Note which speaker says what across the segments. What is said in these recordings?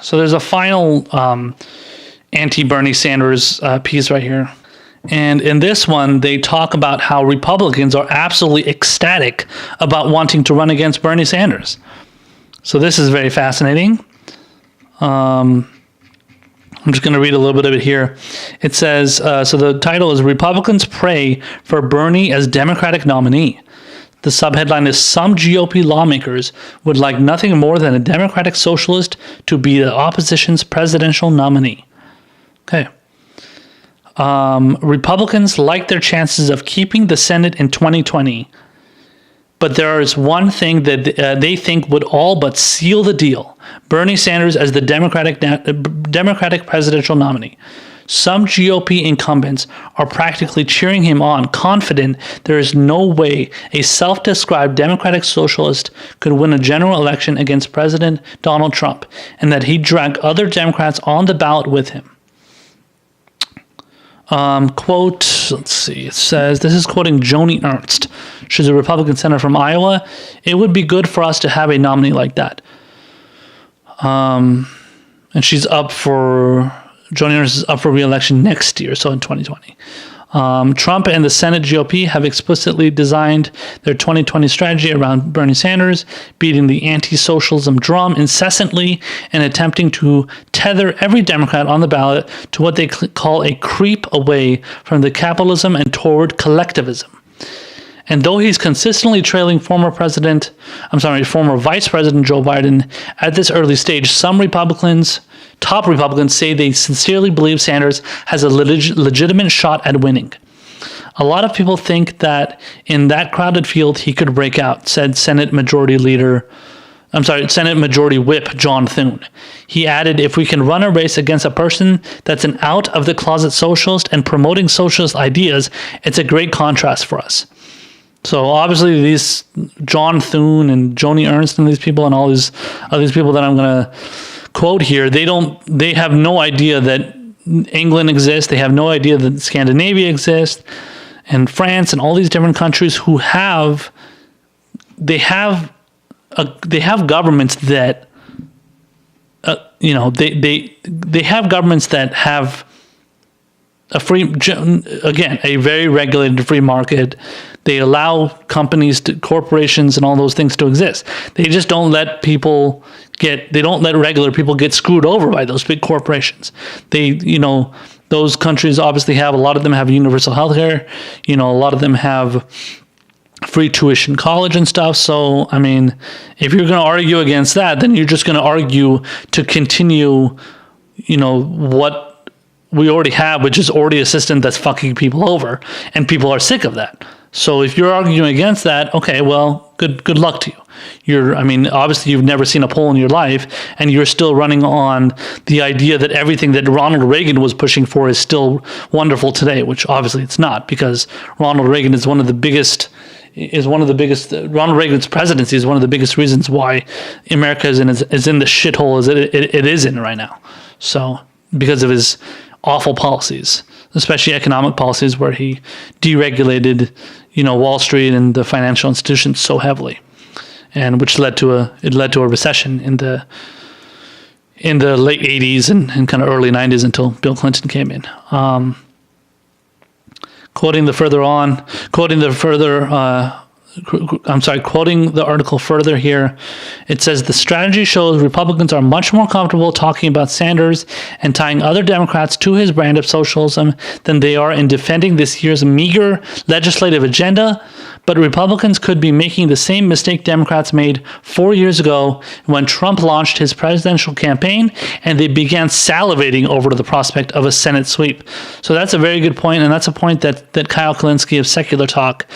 Speaker 1: So there's a final anti-Bernie Sanders piece right here. And in this one, they talk about how Republicans are absolutely ecstatic about wanting to run against Bernie Sanders. So this is very fascinating. I'm just going to read a little bit of it here. It says, so the title is Republicans Pray for Bernie as Democratic Nominee. The subheadline is Some GOP lawmakers would like nothing more than a Democratic Socialist to be the opposition's presidential nominee. Okay. Republicans like their chances of keeping the Senate in 2020, but there is one thing that they think would all but seal the deal: Bernie Sanders as the Democratic presidential nominee. Some GOP incumbents are practically cheering him on, confident there is no way a self-described Democratic Socialist could win a general election against President Donald Trump, and that he'd drag other Democrats on the ballot with him. Quote, let's see, it says, this is quoting Joni Ernst. She's a Republican senator from Iowa. It would be good for us to have a nominee like that. And she's up for... Joni Ernst is up for re-election next year, so in 2020. Trump and the Senate GOP have explicitly designed their 2020 strategy around Bernie Sanders, beating the anti-socialism drum incessantly and attempting to tether every Democrat on the ballot to what they call a creep away from the capitalism and toward collectivism. And though he's consistently trailing former Vice President Joe Biden at this early stage, some top Republicans say they sincerely believe Sanders has a legitimate shot at winning. A lot of people think that in that crowded field he could break out, said Senate Majority Whip John Thune. He added, if we can run a race against a person that's an out-of-the-closet socialist and promoting socialist ideas, it's a great contrast for us. So obviously these John Thune and Joni Ernst and these people and all these people that I'm going to quote here, they have no idea that England exists. They have no idea that Scandinavia exists and France and all these different countries who have governments that they have governments that have a very regulated free market. They allow corporations and all those things to exist. They just don't let regular people get screwed over by those big corporations. Those countries obviously a lot of them have universal health care. A lot of them have free tuition college and stuff. So, I mean, if you're going to argue against that, then you're just going to argue to continue, what we already have, which is already a system that's fucking people over, and people are sick of that. So if you're arguing against that, okay, well, good luck to you. Obviously you've never seen a poll in your life, and you're still running on the idea that everything that Ronald Reagan was pushing for is still wonderful today, which obviously it's not, because Ronald Reagan is Ronald Reagan's presidency is one of the biggest reasons why America is in the shithole as it is in right now. So because of his awful policies, especially economic policies where he deregulated, Wall Street and the financial institutions so heavily, and which led to a recession in the late 80s and kind of early 90s until Bill Clinton came in. Quoting the article further here, it says the strategy shows Republicans are much more comfortable talking about Sanders and tying other Democrats to his brand of socialism than they are in defending this year's meager legislative agenda. But Republicans could be making the same mistake Democrats made 4 years ago when Trump launched his presidential campaign and they began salivating over the prospect of a Senate sweep. So that's a very good point, and that's a point that Kyle Kulinski of Secular Talk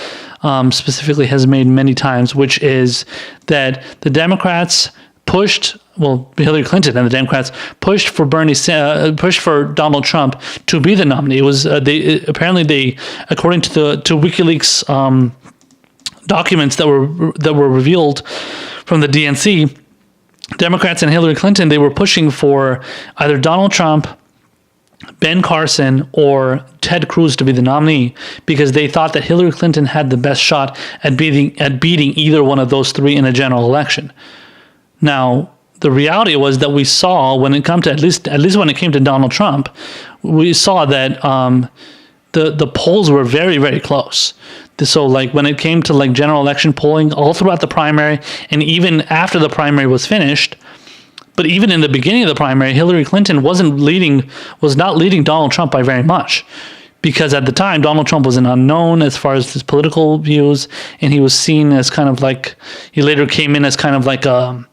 Speaker 1: specifically has made many times, which is that the Democrats Hillary Clinton and the Democrats pushed for Donald Trump to be the nominee. It was according to WikiLeaks documents that were revealed from the DNC, Democrats and Hillary Clinton, they were pushing for either Donald Trump, Ben Carson, or Ted Cruz to be the nominee, because they thought that Hillary Clinton had the best shot at beating either one of those three in a general election. Now, the reality was that we saw when it come to at least when it came to Donald Trump, we saw that the polls were very, very close. So like when it came to like general election polling all throughout the primary and even after the primary was finished, but even in the beginning of the primary, Hillary Clinton was not leading Donald Trump by very much. Because at the time, Donald Trump was an unknown as far as his political views, and he was seen as kind of like, he later came in as kind of like kind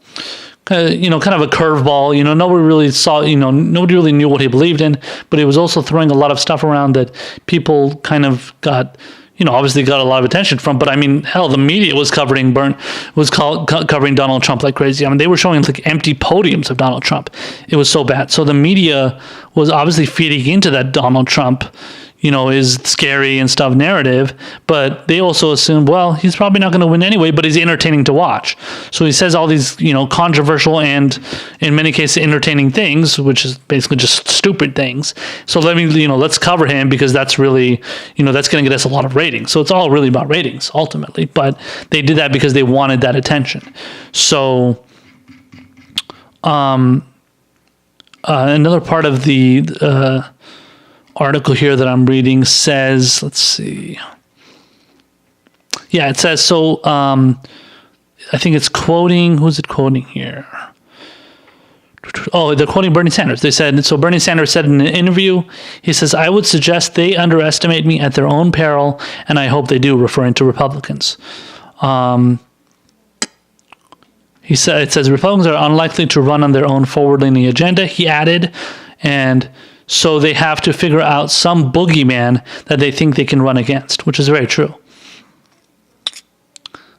Speaker 1: of a curveball. Nobody really saw, nobody really knew what he believed in, but he was also throwing a lot of stuff around that people kind of got, obviously got a lot of attention from. But I mean, hell, the media was covering Donald Trump like crazy. I mean, they were showing like empty podiums of Donald Trump. It was so bad. So the media was obviously feeding into that Donald Trump is scary and stuff narrative, but they also assumed, well, he's probably not going to win anyway, but he's entertaining to watch. So he says all these, controversial and in many cases entertaining things, which is basically just stupid things. So let's cover him because that's really, that's going to get us a lot of ratings. So it's all really about ratings ultimately, but they did that because they wanted that attention. So, another part of the, article here that I'm reading says, let's see. Yeah, it says, so I think it's quoting, who's it quoting here? Oh, they're quoting Bernie Sanders. They said, so Bernie Sanders said in an interview, he says, "I would suggest they underestimate me at their own peril, and I hope they do," referring to Republicans. He said, it says, "Republicans are unlikely to run on their own forward-leaning agenda," he added, and so they have to figure out some boogeyman that they think they can run against, which is very true.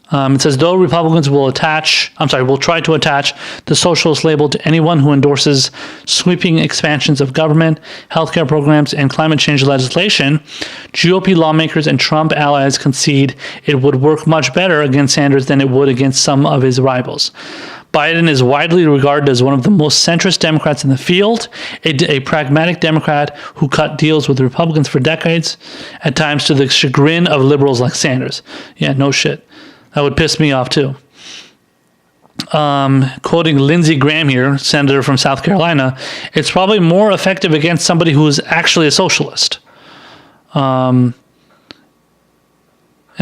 Speaker 1: It says, though Republicans will try to attach the socialist label to anyone who endorses sweeping expansions of government, healthcare programs, and climate change legislation, GOP lawmakers and Trump allies concede it would work much better against Sanders than it would against some of his rivals. Biden is widely regarded as one of the most centrist Democrats in the field, a pragmatic Democrat who cut deals with Republicans for decades, at times to the chagrin of liberals like Sanders. Yeah, no shit. That would piss me off too. Quoting Lindsey Graham here, senator from South Carolina, "It's probably more effective against somebody who is actually a socialist." And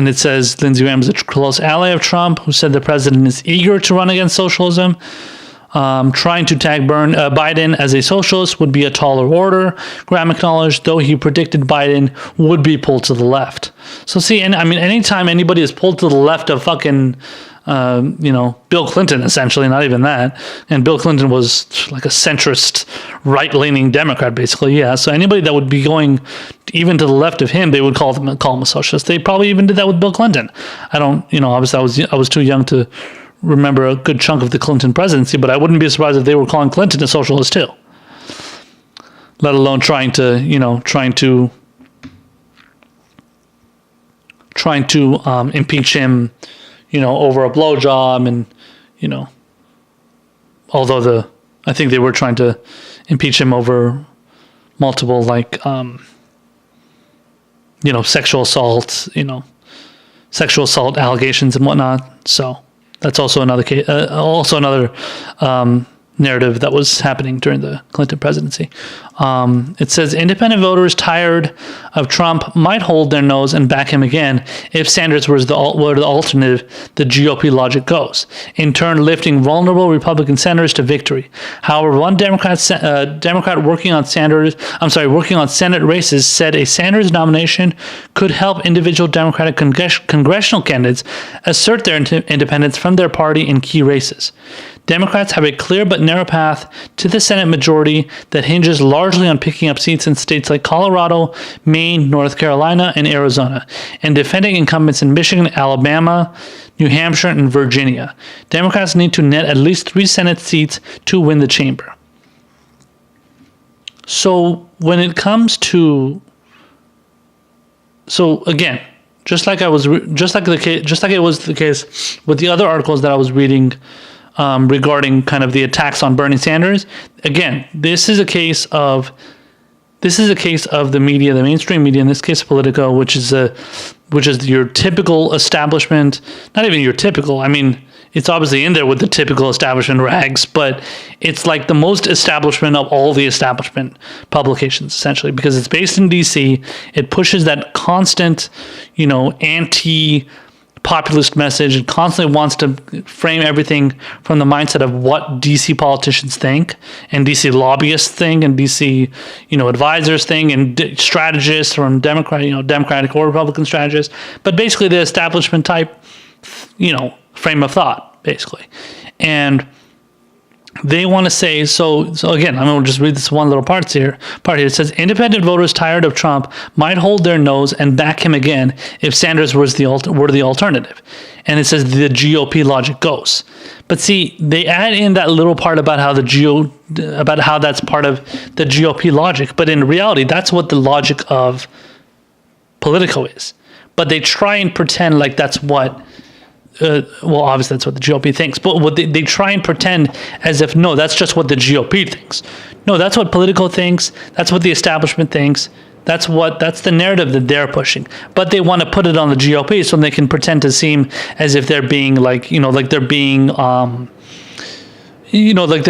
Speaker 1: it says Lindsey Graham is a close ally of Trump, who said the president is eager to run against socialism. Trying to tag Biden as a socialist would be a taller order, Graham acknowledged, though he predicted Biden would be pulled to the left. So see, and I mean, anytime anybody is pulled to the left of fucking, Bill Clinton, essentially, not even that. And Bill Clinton was like a centrist, right-leaning Democrat, basically, yeah. So anybody that would be going even to the left of him, they would call him a socialist. They probably even did that with Bill Clinton. I don't, obviously I was too young to remember a good chunk of the Clinton presidency, but I wouldn't be surprised if they were calling Clinton a socialist too. Let alone trying to impeach him, over a blowjob, and although I think they were trying to impeach him over multiple sexual assault, sexual assault allegations and whatnot. So that's also another case, narrative that was happening during the Clinton presidency. It says independent voters tired of Trump might hold their nose and back him again if Sanders were the alternative. The GOP logic goes, in turn lifting vulnerable Republican senators to victory. However, one Democrat working on Senate races said a Sanders nomination could help individual Democratic congressional candidates assert their independence from their party in key races. Democrats have a clear but narrow path to the Senate majority that hinges largely on picking up seats in states like Colorado, Maine, North Carolina, and Arizona, and defending incumbents in Michigan, Alabama, New Hampshire, and Virginia. Democrats need to net at least 3 Senate seats to win the chamber. So when it comes to, again, just like it was the case with the other articles that I was reading. Regarding kind of the attacks on Bernie Sanders. Again, this is a case of the media, the mainstream media, in this case Politico, which is your typical establishment, not even your typical, I mean, It's obviously in there with the typical establishment rags, but it's like the most establishment of all the establishment publications, essentially, because it's based in DC. It pushes that constant, anti-populist message. It constantly wants to frame everything from the mindset of what DC politicians think, and DC lobbyists think, and DC, advisors think, and strategists from Democratic or Republican strategists. But basically, the establishment type, frame of thought, basically. And they want to say, so again, I'm going to just read this one little part here. It says, independent voters tired of Trump might hold their nose and back him again if Sanders were the alternative. And it says the GOP logic goes. But see, they add in that little part about how that's part of the GOP logic. But in reality, that's what the logic of Politico is. But they try and pretend like that's what obviously that's what the GOP thinks, but what they try and pretend as if, no, that's just what the GOP thinks. No, that's what Politico thinks. That's what the establishment thinks. That's the narrative that they're pushing. But they want to put it on the GOP so they can pretend to seem as if they're being like they're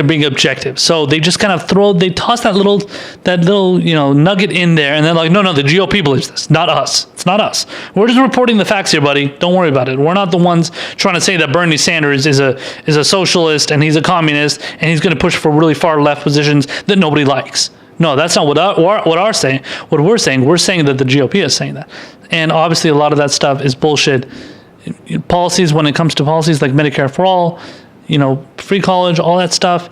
Speaker 1: being objective. So they just kind of toss that little nugget in there, and they're like, no, the GOP believes this, not us. It's not us. We're just reporting the facts here, buddy. Don't worry about it. We're not the ones trying to say that Bernie Sanders is a socialist and he's a communist and he's going to push for really far left positions that nobody likes. No, that's not what we're saying. We're saying that the GOP is saying that, and obviously a lot of that stuff is bullshit. Policies, when it comes to policies like Medicare-for-all, free college, all that stuff,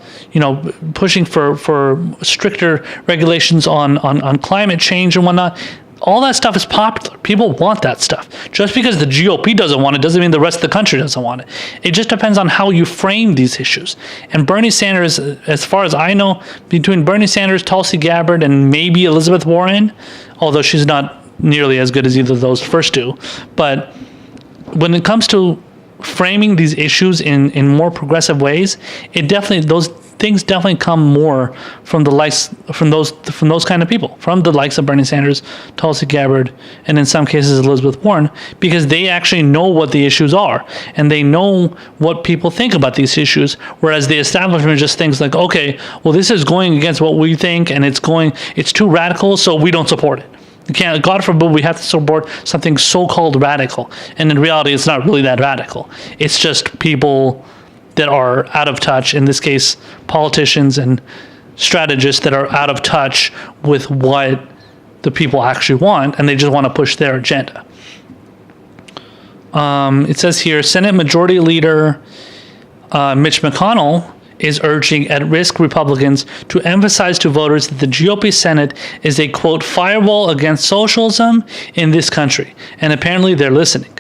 Speaker 1: pushing for stricter regulations on climate change and whatnot, all that stuff is popular. People want that stuff. Just because the GOP doesn't want it doesn't mean the rest of the country doesn't want it. It just depends on how you frame these issues. And Bernie Sanders, as far as I know, between Bernie Sanders, Tulsi Gabbard, and maybe Elizabeth Warren, although she's not nearly as good as either of those first two, but when it comes to framing these issues in more progressive ways, those things definitely come more from those kind of people, from the likes of Bernie Sanders, Tulsi Gabbard, and in some cases Elizabeth Warren, because they actually know what the issues are and they know what people think about these issues, whereas the establishment just thinks like, okay, well, this is going against what we think and it's too radical, so we don't support it. You can't, God forbid, we have to support something so-called radical. And in reality, it's not really that radical. It's just people that are out of touch, in this case, politicians and strategists that are out of touch with what the people actually want, and they just want to push their agenda. It says here, Senate Majority Leader Mitch McConnell is urging at-risk Republicans to emphasize to voters that the GOP Senate is a, quote, firewall against socialism in this country. And apparently they're listening.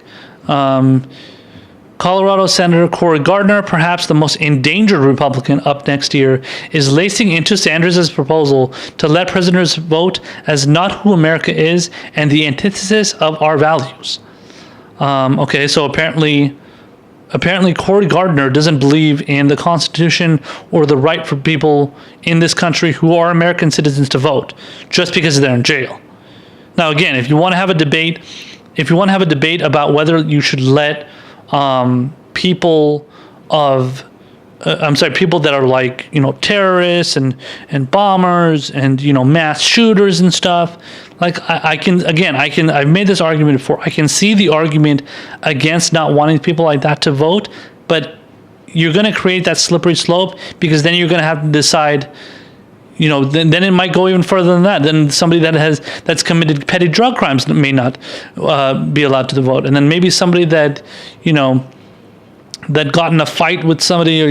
Speaker 1: Colorado Senator Cory Gardner, perhaps the most endangered Republican up next year, is lacing into Sanders' proposal to let prisoners vote as not who America is and the antithesis of our values. Okay, so apparently Cory Gardner doesn't believe in the Constitution or the right for people in this country who are American citizens to vote just because they're in jail. Now, again, if you want to have a debate about whether you should let people that are like, terrorists and bombers and, mass shooters and stuff. Like I've made this argument before. I can see the argument against not wanting people like that to vote, but you're going to create that slippery slope because then you're going to have to decide, then it might go even further than that. Then somebody that's committed petty drug crimes may not be allowed to vote. And then maybe somebody that, that got in a fight with somebody or,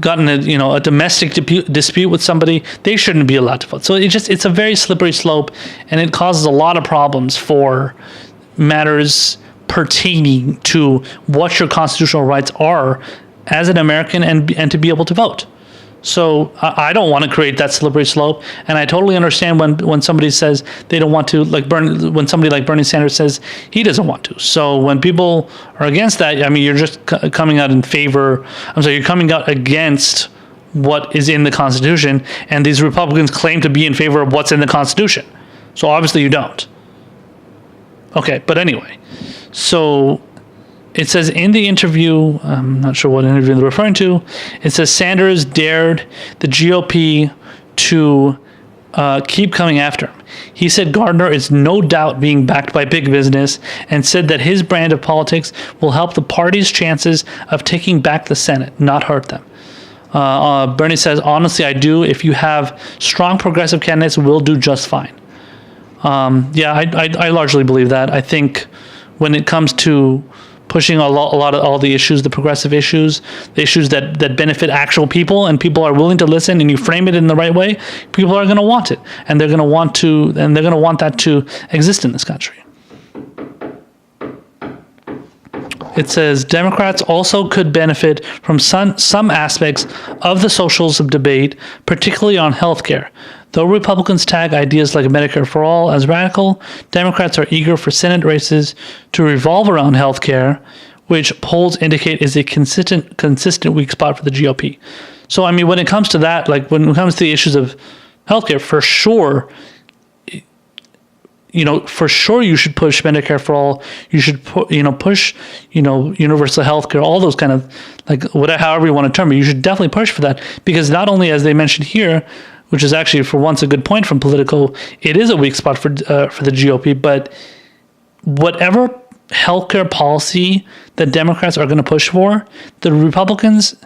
Speaker 1: gotten a domestic dispute with somebody, they shouldn't be allowed to vote. So it's a very slippery slope, and it causes a lot of problems for matters pertaining to what your constitutional rights are as an American and to be able to vote. So I don't want to create that slippery slope, and I totally understand when somebody says they don't want to, when somebody like Bernie Sanders says he doesn't want to. So when people are against that, I mean, you're just coming out in favor. You're coming out against what is in the Constitution, and these Republicans claim to be in favor of what's in the Constitution. So obviously you don't. Okay, but anyway, so It says in the interview, I'm not sure what interview they're referring to, it says Sanders dared the GOP to keep coming after him. He said Gardner is no doubt being backed by big business and said that his brand of politics will help the party's chances of taking back the Senate, not hurt them. Bernie says, honestly, I do. If you have strong progressive candidates, we'll do just fine. I largely believe that. I think when it comes to pushing a lot of all the issues, the progressive issues, the issues that benefit actual people, and people are willing to listen, and you frame it in the right way, people are going to want it, and they're going to want that to exist in this country. It says Democrats also could benefit from some aspects of the socialism debate, particularly on healthcare. Though Republicans tag ideas like Medicare-for-all as radical, Democrats are eager for Senate races to revolve around healthcare, which polls indicate is a consistent weak spot for the GOP. So, I mean, when it comes to that, like when it comes to the issues of healthcare, for sure, you should push Medicare for all. You should push, universal healthcare, all those kind of, like, whatever, however you want to term it. You should definitely push for that, because not only, as they mentioned here, which is actually for once a good point from Politico, it is a weak spot for the GOP. But whatever healthcare policy that Democrats are going to push for, the Republicans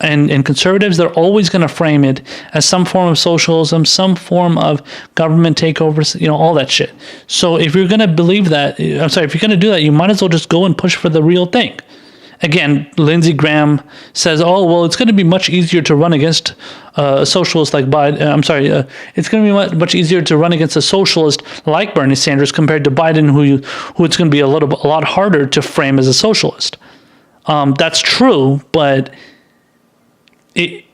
Speaker 1: and conservatives, they're always going to frame it as some form of socialism, some form of government takeovers, all that shit. So if you're going to believe that, if you're going to do that, you might as well just go and push for the real thing. Again, Lindsey Graham says, it's going to be much easier to run against a socialist like Biden. It's going to be much easier to run against a socialist like Bernie Sanders compared to Biden, who it's going to be a lot harder to frame as a socialist. That's true, but the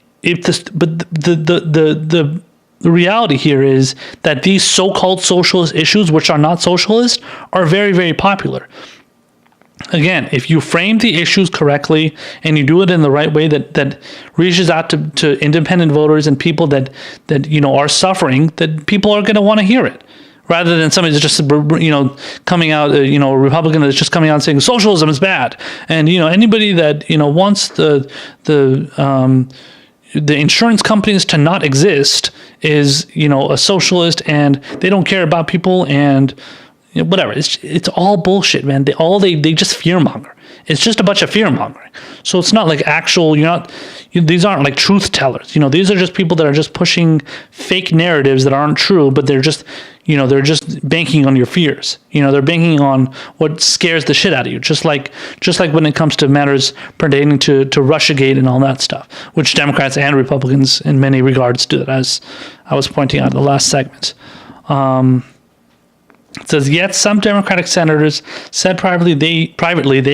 Speaker 1: reality here is that these so-called socialist issues, which are not socialist, are very, very popular. Again, if you frame the issues correctly and you do it in the right way that reaches out to independent voters and people that are suffering, that people are going to want to hear it, rather than somebody that's just coming out, a Republican that's just coming out and saying socialism is bad, and anybody that wants the insurance companies to not exist is a socialist, and they don't care about people, and whatever. It's all bullshit, man. They just fearmonger. It's just a bunch of fearmongering. So it's not like actual. These aren't like truth tellers. These are just people that are just pushing fake narratives that aren't true, but they're just banking on your fears. They're banking on what scares the shit out of you. Just like when it comes to matters pertaining to Russiagate and all that stuff, which Democrats and Republicans in many regards do that, as I was pointing out in the last segment. It says, yet some Democratic senators said privately they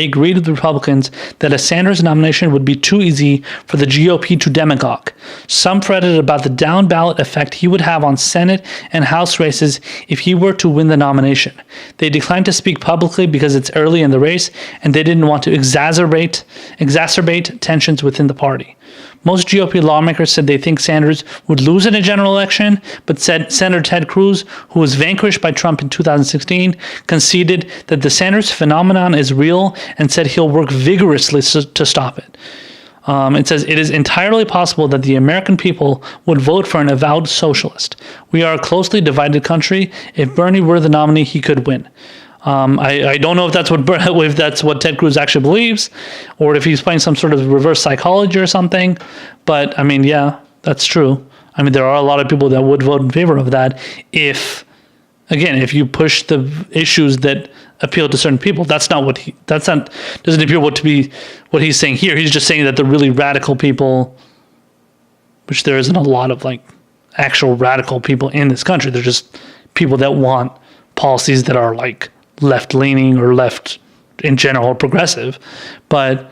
Speaker 1: agreed with the Republicans that a Sanders nomination would be too easy for the GOP to demagogue. Some fretted about the down-ballot effect he would have on Senate and House races if he were to win the nomination. They declined to speak publicly because it's early in the race, and they didn't want to exacerbate tensions within the party. Most GOP lawmakers said they think Sanders would lose in a general election, but said Senator Ted Cruz, who was vanquished by Trump in 2016, conceded that the Sanders phenomenon is real and said he'll work vigorously to stop it. It says, it is entirely possible that the American people would vote for an avowed socialist. We are a closely divided country. If Bernie were the nominee, he could win. I don't know if that's what Ted Cruz actually believes, or if he's playing some sort of reverse psychology or something. But I mean, yeah, that's true. I mean, there are a lot of people that would vote in favor of that if you push the issues that appeal to certain people. Doesn't appear to be what he's saying here. He's just saying that the really radical people, which there isn't a lot of like actual radical people in this country. They're just people that want policies that are like left-leaning or left in general progressive. But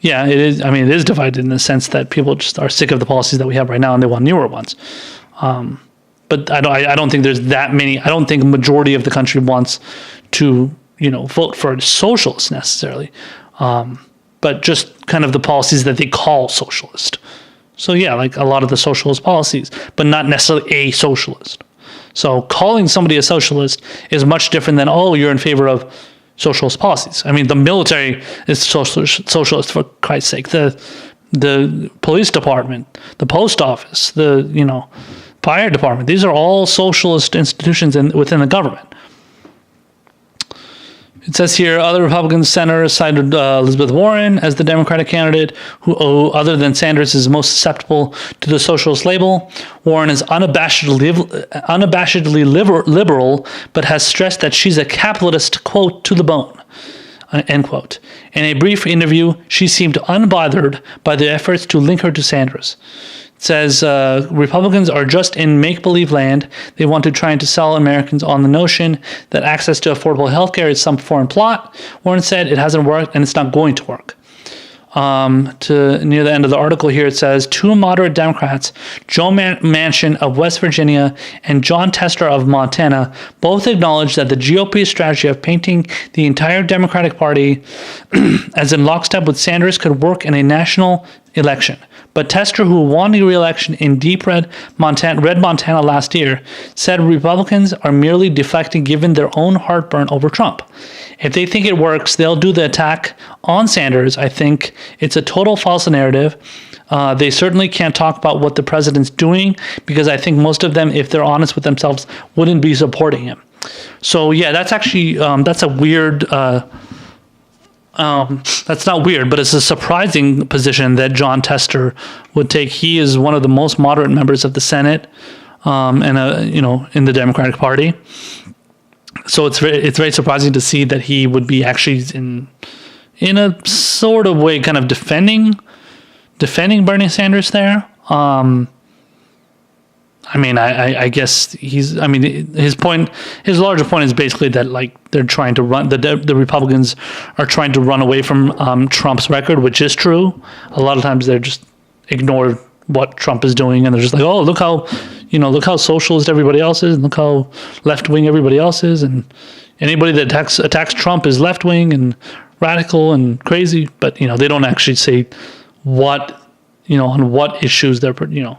Speaker 1: yeah, it is. I mean, it is divided in the sense that people just are sick of the policies that we have right now and they want newer ones. But I don't think there's that many. I don't think a majority of the country wants to vote for a socialist necessarily, but just kind of the policies that they call socialist. So yeah, like a lot of the socialist policies, but not necessarily a socialist. So calling somebody a socialist is much different than, you're in favor of, socialist policies. I mean, the military is socialist, for Christ's sake. The police department, the post office, the fire department. These are all socialist institutions within the government. It says here, other Republican senators cited Elizabeth Warren as the Democratic candidate who, other than Sanders, is most susceptible to the socialist label. Warren is unabashedly liberal, but has stressed that she's a capitalist, quote, to the bone, end quote. In a brief interview, she seemed unbothered by the efforts to link her to Sanders. Says Republicans are just in make-believe land. They want to try to sell Americans on the notion that access to affordable health care is some foreign plot. Warren said it hasn't worked and it's not going to work. Near the end of the article here, it says, two moderate Democrats, Joe Manchin of West Virginia and Jon Tester of Montana, both acknowledged that the GOP's strategy of painting the entire Democratic Party as in lockstep with Sanders could work in a national election. But Tester, who won the re-election in deep red Montana last year, said Republicans are merely deflecting given their own heartburn over Trump. If they think it works, they'll do the attack on Sanders. I think it's a total false narrative. They certainly can't talk about what the president's doing because I think most of them, if they're honest with themselves, wouldn't be supporting him. So yeah, that's actually that's a weird. That's not weird, but it's a surprising position that Jon Tester would take. He is one of the most moderate members of the Senate, and in the Democratic Party. So it's very surprising to see that he would be actually in a sort of way kind of defending Bernie Sanders there. I guess his larger point is basically that like they're trying to run the Republicans are trying to run away from Trump's record, which is true. A lot of times they're just ignore what Trump is doing and they're just like, oh, look how socialist everybody else is and look how left wing everybody else is, and anybody that attacks Trump is left wing and radical and crazy, but they don't actually say what on what issues they're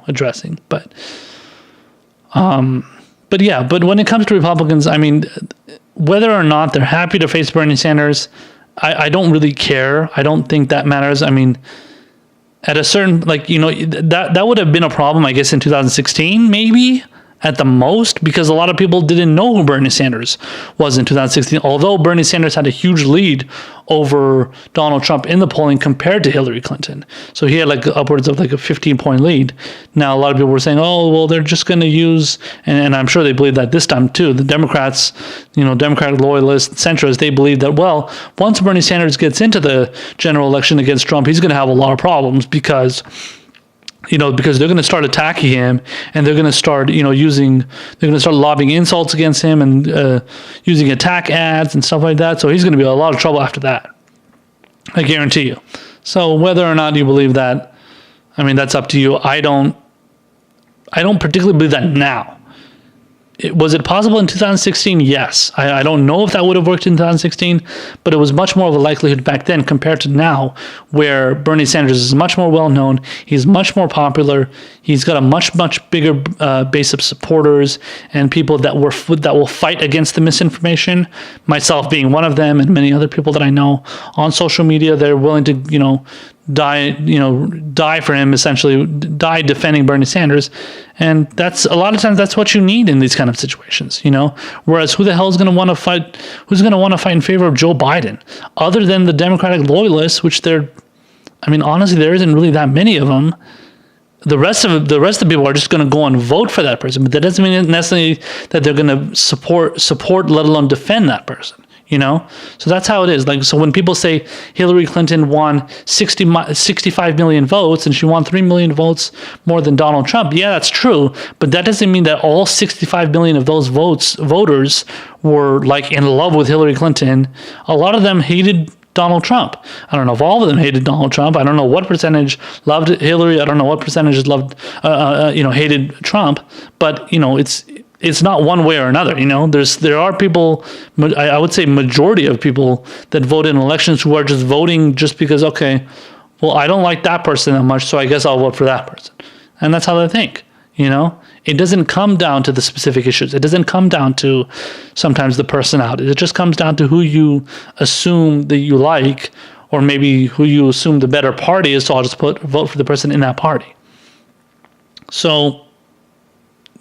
Speaker 1: addressing, but when it comes to Republicans, I mean, whether or not they're happy to face Bernie Sanders, I don't really care. I don't think that matters. I mean, at a certain, that would have been a problem, I guess, in 2016, maybe, at the most, because a lot of people didn't know who Bernie Sanders was in 2016, although Bernie Sanders had a huge lead over Donald Trump in the polling compared to Hillary Clinton. So he had upwards of a 15-point lead. Now, a lot of people were saying, oh, well, they're just going to use, and I'm sure they believe that this time too, the Democrats, Democratic loyalists, centrists, they believe that, well, once Bernie Sanders gets into the general election against Trump, he's going to have a lot of problems because they're going to start attacking him and they're going to start, they're going to start lobbing insults against him and using attack ads and stuff like that. So he's going to be in a lot of trouble after that. I guarantee you. So whether or not you believe that, I mean, that's up to you. I don't particularly believe that now. Was it possible in 2016? Yes. I don't know if that would have worked in 2016, but it was much more of a likelihood back then compared to now, where Bernie Sanders is much more well-known. He's much more popular. He's got a much bigger base of supporters and people that will fight against the misinformation, myself being one of them and many other people that I know on social media. They're willing to, die for him, essentially die defending Bernie Sanders. And that's a lot of times that's what you need in these kind of situations, whereas who the hell is going to want to fight? Who's going to want to fight in favor of Joe Biden other than the Democratic loyalists, which honestly, there isn't really that many of them. The rest of the people are just going to go and vote for that person, but that doesn't mean necessarily that they're going to support, let alone defend that person. So that's how it is. So when people say Hillary Clinton won 65 million votes and she won 3 million votes more than Donald Trump, yeah, that's true. But that doesn't mean that all 65 million of those voters were in love with Hillary Clinton. A lot of them hated Donald Trump. I don't know if all of them hated Donald Trump. I don't know what percentage loved Hillary. I don't know what percentage loved, hated Trump. But it's not one way or another. There are people, I would say majority of people that vote in elections who are just voting just because, okay, well, I don't like that person that much, so I guess I'll vote for that person. And that's how they think. You know, it doesn't come down to the specific issues. It doesn't come down to sometimes the personality. It just comes down to who you assume that you like, or maybe who you assume the better party is. So I'll just vote for the person in that party. So,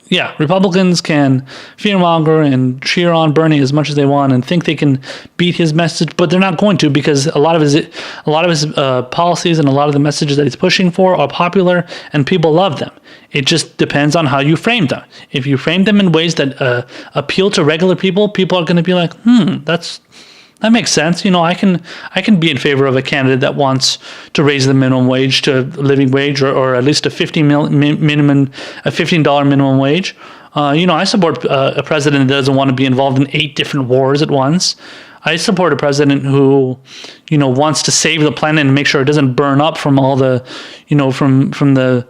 Speaker 1: yeah, Republicans can fearmonger and cheer on Bernie as much as they want and think they can beat his message, but they're not going to, because a lot of his policies and a lot of the messages that he's pushing for are popular and people love them. It just depends on how you frame them. If you frame them in ways that appeal to regular people, people are going to be like, that makes sense. You know, I can be in favor of a candidate that wants to raise the minimum wage to living wage, or at least a $15 minimum wage. You know, I support a president that doesn't want to be involved in 8 different wars at once. I support a president who, you know, wants to save the planet and make sure it doesn't burn up from all the, you know, from the,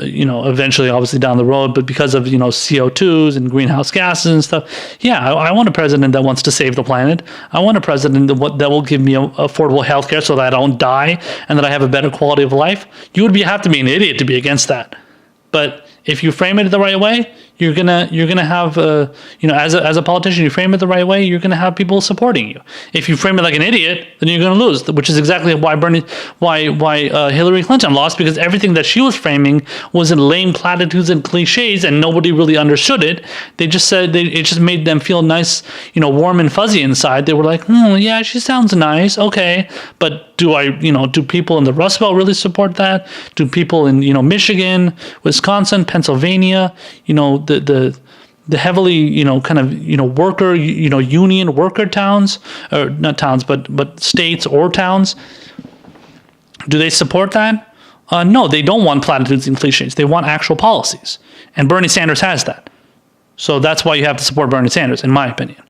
Speaker 1: you know, eventually obviously down the road, but because of, you know, CO2s and greenhouse gases and stuff. Yeah, I want a president that wants to save the planet. I want a president that will give me affordable health care so that I don't die and that I have a better quality of life. You would have to be an idiot to be against that. But if you frame it the right way, you're gonna have you know, as a politician, you frame it the right way, you're gonna have people supporting you. If you frame it like an idiot, then you're gonna lose, which is exactly why Hillary Clinton lost, because everything that she was framing was in lame platitudes and cliches, and nobody really understood it. They just said it just made them feel nice, you know, warm and fuzzy inside. They were like, yeah, she sounds nice, okay, but do people in the Rust Belt really support that? Do people in, you know, Michigan, Wisconsin, Pennsylvania, you know, the heavily, you know, kind of, you know, worker, you know, union worker towns, or not towns, but states or towns, do they support that? No, they don't want platitudes and cliches. They want actual policies. And Bernie Sanders has that. So that's why you have to support Bernie Sanders, in my opinion.